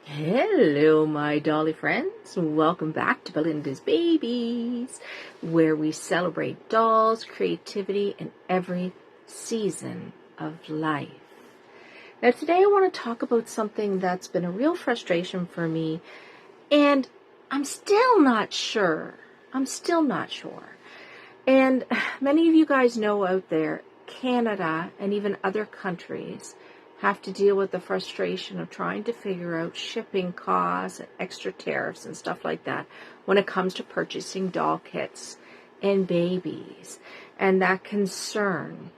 Hello, my dolly friends. Welcome back to Belinda's Babies, where we celebrate dolls, creativity, and every season of life. Now, today I want to talk about something that's been a real frustration for me, and I'm still not sure. And many of you guys know out there, Canada and even other countries have to deal with the frustration of trying to figure out shipping costs and extra tariffs and stuff like that when it comes to purchasing doll kits and babies, and that concern.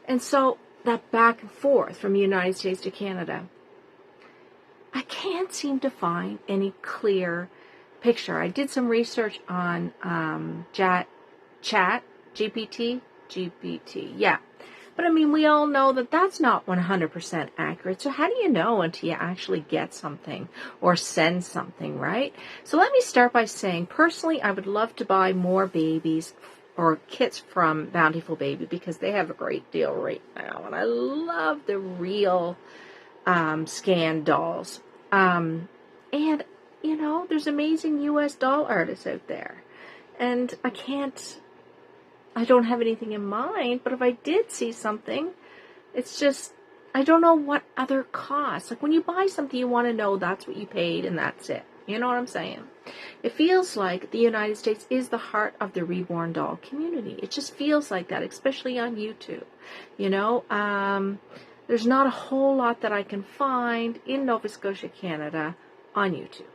And so that back and forth from the United States to Canada, I can't seem to find any clear picture. I did some research on GPT, yeah. But I mean, we all know that that's not 100% accurate. So how do you know until you actually get something or send something, right? So let me start by saying, personally, I would love to buy more babies or kits from Bountiful Baby because they have a great deal right now. And I love the real scan dolls. And, you know, there's amazing U.S. doll artists out there. And I don't have anything in mind, but if I did see something, it's just, I don't know what other costs. Like when you buy something, you want to know that's what you paid and that's it. You know what I'm saying? It feels like the United States is the heart of the reborn doll community. It just feels like that, especially on YouTube. You know, there's not a whole lot that I can find in Nova Scotia, Canada on YouTube.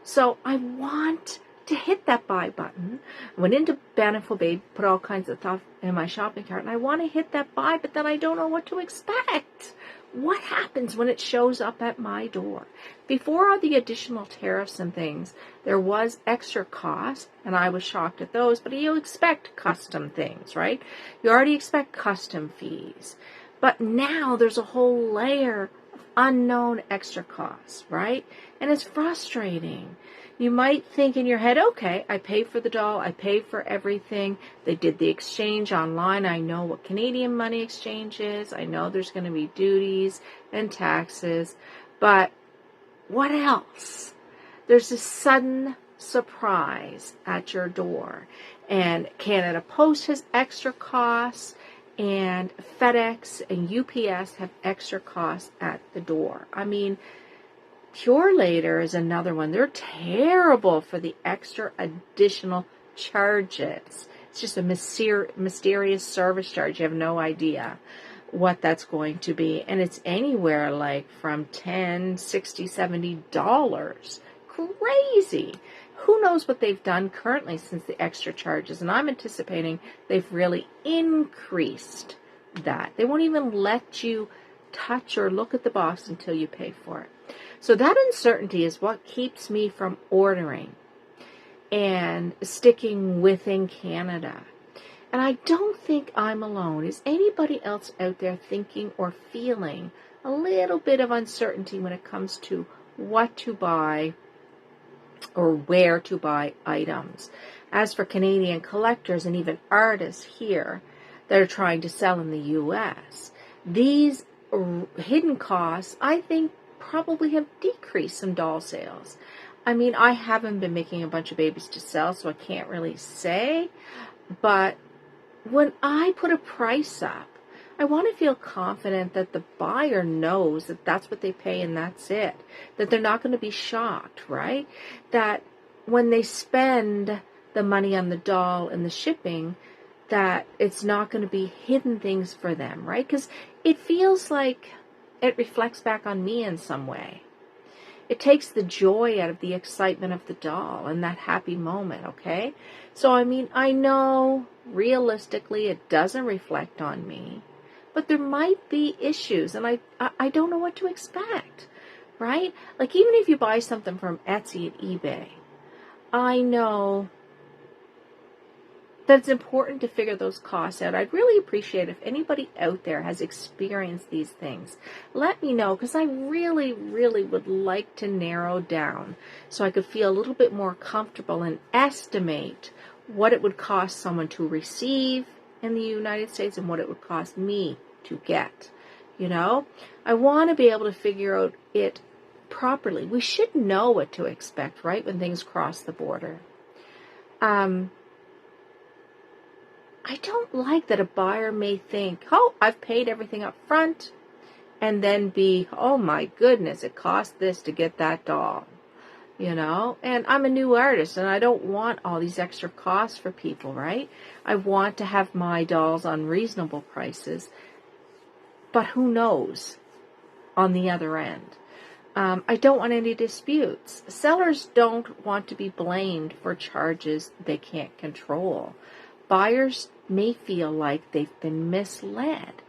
So I want to hit that buy button. I went into Bountiful Babe, put all kinds of stuff in my shopping cart, and I want to hit that buy, but then I don't know what to expect. What happens when it shows up at my door? Before all the additional tariffs and things, there was extra cost, and I was shocked at those, but you expect custom things, right? You already expect custom fees. But now there's a whole layer of unknown extra costs, right? And it's frustrating. You might think in your head, okay, I pay for the doll, I pay for everything. They did the exchange online. I know what Canadian money exchange is. I know there's going to be duties and taxes. But what else? There's a sudden surprise at your door. And Canada Post has extra costs, and FedEx and UPS have extra costs at the door. I mean, Pure Later is another one. They're terrible for the extra additional charges. It's just a mysterious service charge. You have no idea what that's going to be. And it's anywhere like from $10, $60, $70. Crazy. Who knows what they've done currently since the extra charges. And I'm anticipating they've really increased that. They won't even let you touch or look at the box until you pay for it. So that uncertainty is what keeps me from ordering and sticking within Canada. And I don't think I'm alone. Is anybody else out there thinking or feeling a little bit of uncertainty when it comes to what to buy or where to buy items? As for Canadian collectors and even artists here that are trying to sell in the U.S., these hidden costs, I think, probably have decreased some doll sales. I mean, I haven't been making a bunch of babies to sell, so I can't really say. But when I put a price up, I want to feel confident that the buyer knows that that's what they pay and that's it. That they're not going to be shocked, right? That when they spend the money on the doll and the shipping, that it's not going to be hidden things for them, right? Because it feels like it reflects back on me in some way. It takes the joy out of the excitement of the doll and that happy moment, okay? So, I mean, I know realistically it doesn't reflect on me, but there might be issues, and I don't know what to expect, right? Like, even if you buy something from Etsy and eBay, I know that it's important to figure those costs out. I'd really appreciate if anybody out there has experienced these things. Let me know, because I really, really would like to narrow down so I could feel a little bit more comfortable and estimate what it would cost someone to receive in the United States and what it would cost me to get. You know, I want to be able to figure out it properly. We should know what to expect, right, when things cross the border. I don't like that a buyer may think, oh, I've paid everything up front, and then be, oh my goodness, it cost this to get that doll, and I'm a new artist and I don't want all these extra costs for people, right? I want to have my dolls on reasonable prices, but who knows on the other end? I don't want any disputes. Sellers don't want to be blamed for charges they can't control. Buyers may feel like they've been misled.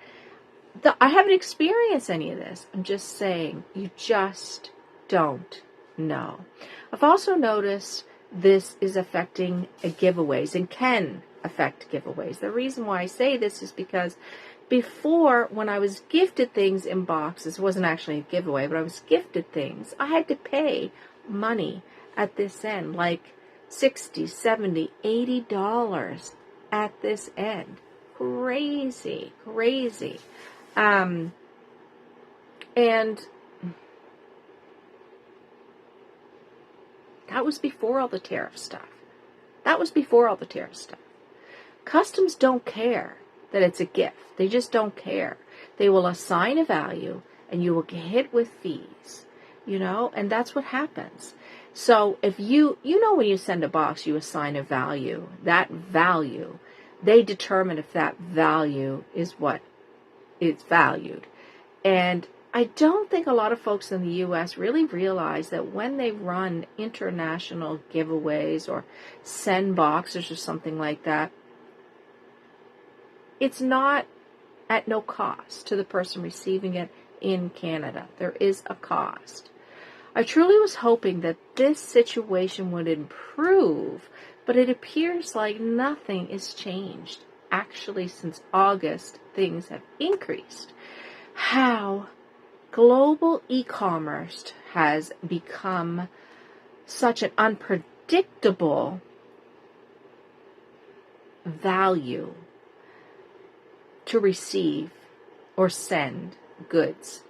I haven't experienced any of this. I'm just saying, you just don't know. I've also noticed this is affecting giveaways and can affect giveaways. The reason why I say this is because before, when I was gifted things in boxes, it wasn't actually a giveaway, but I was gifted things, I had to pay money at this end, like $60, $70, $80 at this end. Crazy. And that was before all the tariff stuff. Customs don't care that it's a gift. They just don't care. They will assign a value and you will get hit with fees, and that's what happens. So if when you send a box, you assign a value. That value, they determine if that value is what is valued. And I don't think a lot of folks in the U.S. really realize that when they run international giveaways or send boxes or something like that, it's not at no cost to the person receiving it in Canada. There is a cost. I truly was hoping that this situation would improve, but it appears like nothing is changed. Actually, since August, things have increased. How global e-commerce has become such an unpredictable value to receive or send goods.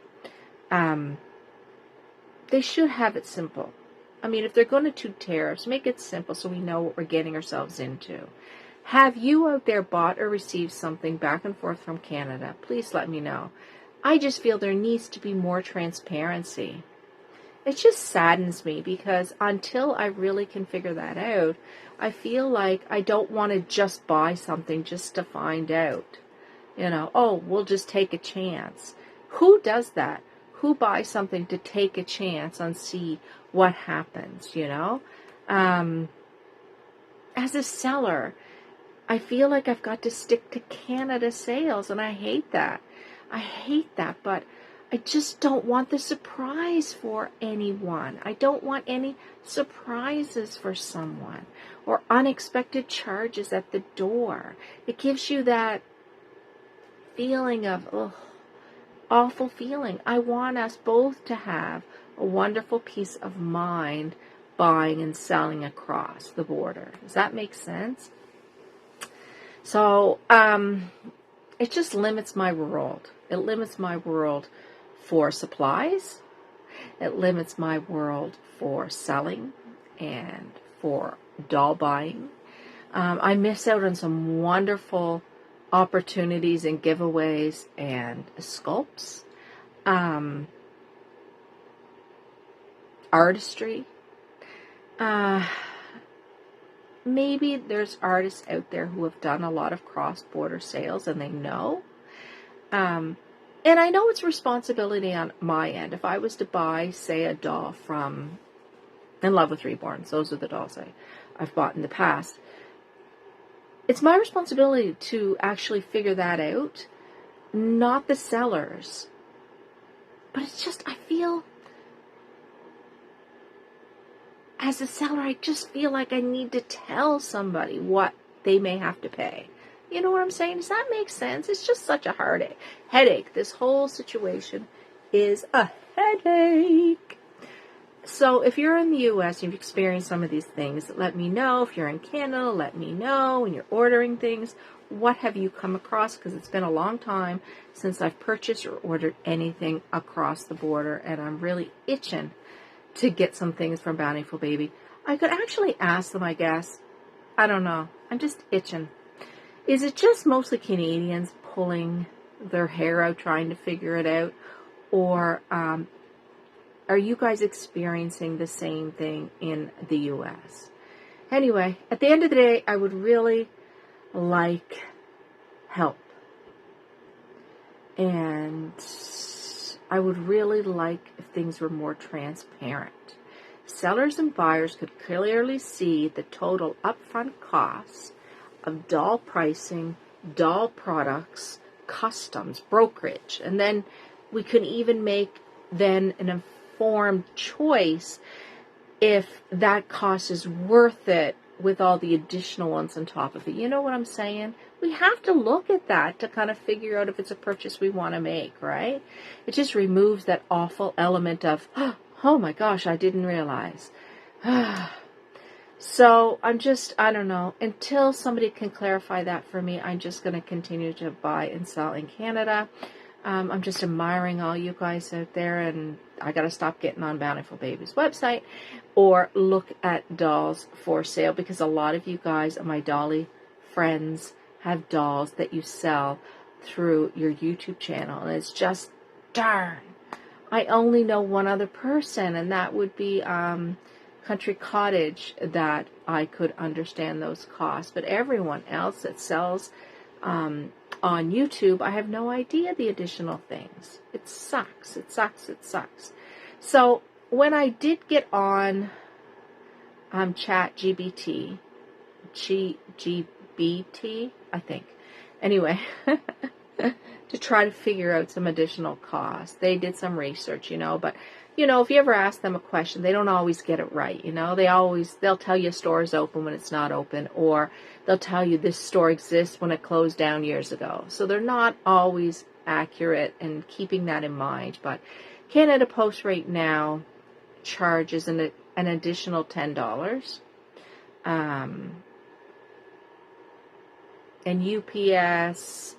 They should have it simple. I mean, if they're going to do tariffs, make it simple so we know what we're getting ourselves into. Have you out there bought or received something back and forth from Canada? Please let me know. I just feel there needs to be more transparency. It just saddens me because until I really can figure that out, I feel like I don't want to just buy something just to find out. We'll just take a chance. Who does that? Who buys something to take a chance and see what happens, As a seller, I feel like I've got to stick to Canada sales, and I hate that. But I just don't want the surprise for anyone. I don't want any surprises for someone or unexpected charges at the door. It gives you that feeling of, awful feeling. I want us both to have a wonderful peace of mind buying and selling across the border. Does that make sense? So, it just limits my world. It limits my world for supplies. It limits my world for selling and for doll buying. I miss out on some wonderful opportunities and giveaways and sculpts, artistry. Maybe there's artists out there who have done a lot of cross-border sales and they know. And I know it's responsibility on my end. If I was to buy, say, a doll from In Love with Reborns, those are the dolls I've bought in the past. It's my responsibility to actually figure that out, not the sellers. But it's just, I feel, as a seller, I just feel like I need to tell somebody what they may have to pay. You know what I'm saying? Does that make sense? It's just such a headache. This whole situation is a headache. So if you're in the U.S., you've experienced some of these things, let me know. If you're in Canada, let me know. When you're ordering things, what have you come across? Because it's been a long since I've purchased or ordered anything across the border, and I'm really itching to get some things from Bountiful Baby. I could actually ask them, I guess. I don't know. I'm just itching. Is it just mostly Canadians pulling their hair out trying to figure it out? Or are you guys experiencing the same thing in the U.S.? Anyway, at the end of the day, I would really like help. And I would really like if things were more transparent. Sellers and buyers could clearly see the total upfront costs of doll pricing, doll products, customs, brokerage. And then we could even make then an informed choice if that cost is worth it with all the additional ones on top of it. You know what I'm saying? We have to look at that to kind of figure out if it's a purchase we want to make, right? It just removes that awful element of, oh my gosh, I didn't realize. So I don't know. Until somebody can clarify that for me, I'm just going to continue to buy and sell in Canada. I'm just admiring all you guys out there, and I got to stop getting on Bountiful Baby's website or look at dolls for sale, because a lot of you guys are my dolly friends, have dolls that you sell through your YouTube channel, and it's just, darn, I only know one other person, and that would be Country Cottage, that I could understand those costs. But everyone else that sells on YouTube, I have no idea the additional things. It sucks. It sucks. It sucks. So when I did get on Chat GBT, GBT, I think. Anyway, to try to figure out some additional costs. They did some research, but if you ever ask them a question, they don't always get it right. They'll tell you a store is open when it's not open, or they'll tell you this store exists when it closed down years ago. So they're not always accurate, and keeping that in mind. But Canada Post right now charges an additional $10. And UPS,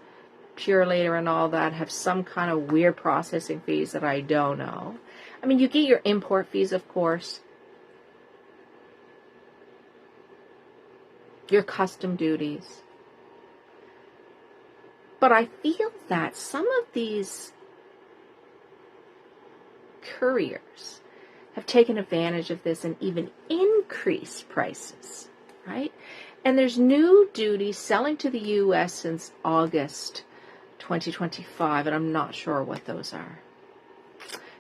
Pure Later, and all that have some kind of weird processing fees that I don't know. I mean, you get your import fees, of course, your custom duties. But I feel that some of these couriers have taken advantage of this and even increased prices, right? And there's new duties selling to the U.S. since August 2025, and I'm not sure what those are.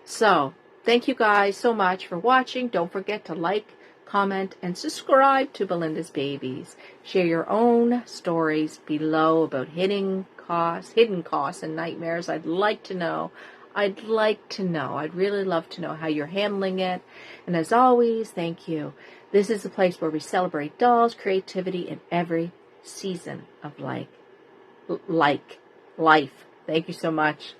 So, thank you guys so much for watching. Don't forget to like, comment, and subscribe to Belinda's Babies. Share your own stories below about hidden costs and nightmares. I'd like to know. I'd really love to know how you're handling it. And as always, thank you. This is the place where we celebrate dolls, creativity, in every season of life. Thank you so much.